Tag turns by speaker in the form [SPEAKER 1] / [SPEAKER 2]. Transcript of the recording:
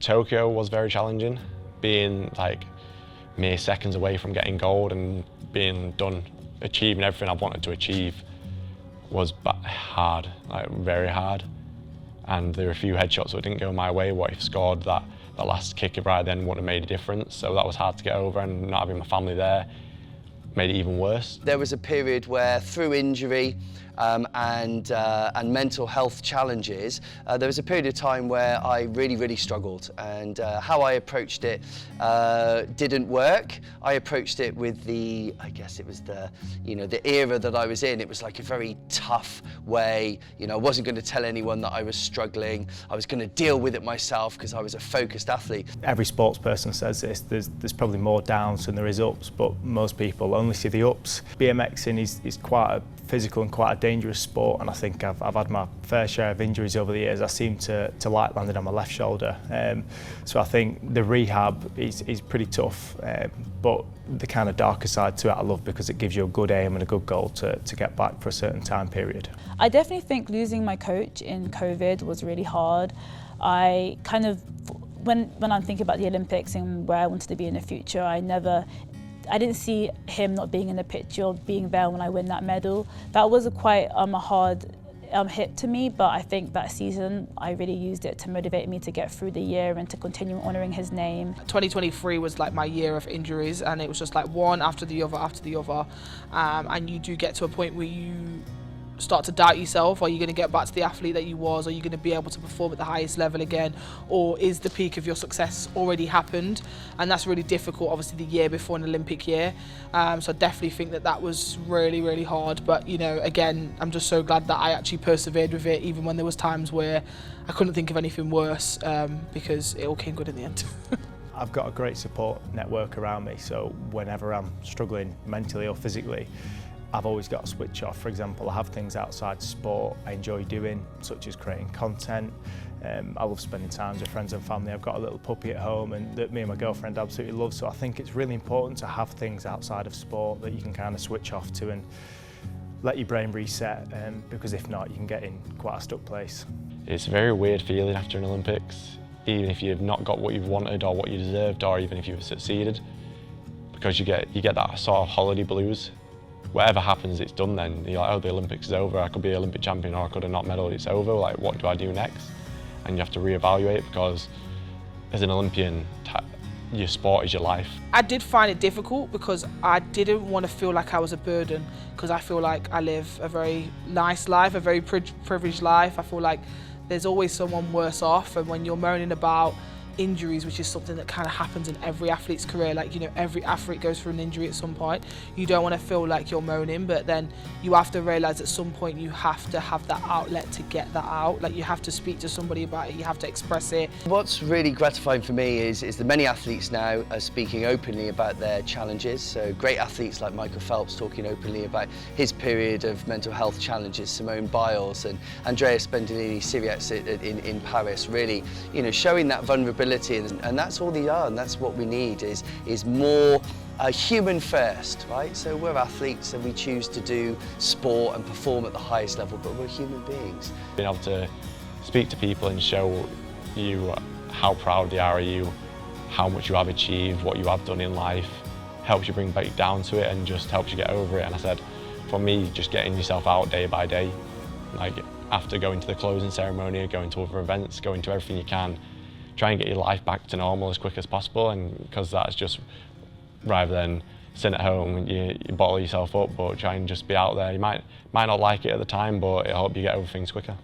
[SPEAKER 1] Tokyo was very challenging, being like mere seconds away from getting gold and being done, achieving everything I wanted to achieve was hard, like very hard. And there were a few headshots that didn't go my way. What if scored that last kick right then wouldn't have made a difference? So that was hard to get over, and not having my family there made it even worse.
[SPEAKER 2] There was a period where, through injury and mental health challenges, there was a period of time where I really struggled, and how I approached it didn't work. I approached it with I guess it was the era that I was in. It was like a very tough way. I wasn't going to tell anyone that I was struggling. I was going to deal with it myself because I was a focused athlete.
[SPEAKER 3] Every sports person says this. There's probably more downs than there is ups, but most people only see the ups. BMXing is quite a physical and quite a dangerous sport, and I think I've had my fair share of injuries over the years. I seem to like landing on my left shoulder, so I think the rehab is pretty tough, but the kind of darker side to it I love, because it gives you a good aim and a good goal to get back for a certain time period.
[SPEAKER 4] I definitely think losing my coach in COVID was really hard. I kind of, when I'm thinking about the Olympics and where I wanted to be in the future, I didn't see him not being in the picture or being there when I win that medal. That was quite a hard hit to me, but I think that season I really used it to motivate me to get through the year and to continue honouring his name.
[SPEAKER 5] 2023 was like my year of injuries, and it was just like one after the other, and you do get to a point where you start to doubt yourself. Are you going to get back to the athlete that you was? Are you going to be able to perform at the highest level again? Or is the peak of your success already happened? And that's really difficult, obviously, the year before an Olympic year. So I definitely think that was really hard. But, again, I'm just so glad that I actually persevered with it, even when there was times where I couldn't think of anything worse, because it all came good in the end.
[SPEAKER 3] I've got a great support network around me, so whenever I'm struggling mentally or physically, I've always got a switch off. For example, I have things outside sport I enjoy doing, such as creating content. I love spending time with friends and family. I've got a little puppy at home and that me and my girlfriend absolutely love, so I think it's really important to have things outside of sport that you can kind of switch off to and let your brain reset, because if not, you can get in quite a stuck place.
[SPEAKER 1] It's a very weird feeling after an Olympics, even if you've not got what you've wanted or what you deserved, or even if you've succeeded, because you get that sort of holiday blues. Whatever happens, it's done then. You're like, oh, the Olympics is over, I could be Olympic champion or I could have not medalled, it's over, like what do I do next? And you have to reevaluate, because as an Olympian, your sport is your life.
[SPEAKER 5] I did find it difficult because I didn't want to feel like I was a burden, because I feel like I live a very nice life, a very privileged life. I feel like there's always someone worse off, and when you're moaning about injuries, which is something that kind of happens in every athlete's career, like every athlete goes through an injury at some point, you don't want to feel like you're moaning, but then you have to realise at some point you have to have that outlet to get that out. Like, you have to speak to somebody about it, you have to express it.
[SPEAKER 2] What's really gratifying for me is the many athletes now are speaking openly about their challenges. So great athletes like Michael Phelps talking openly about his period of mental health challenges, Simone Biles and Andrea Spendolini-Siriac in Paris, really showing that vulnerability. And that's all they are, and that's what we need is more human first, right? So we're athletes and we choose to do sport and perform at the highest level, but we're human beings.
[SPEAKER 1] Being able to speak to people and show you how proud they are of you, how much you have achieved, what you have done in life, helps you bring back down to it and just helps you get over it. And I said, for me, just getting yourself out day by day, like after going to the closing ceremony, going to other events, going to everything you can, try and get your life back to normal as quick as possible, and because that's just, rather than sitting at home, you bottle yourself up, but try and just be out there. You might not like it at the time, but it'll help you get over things quicker.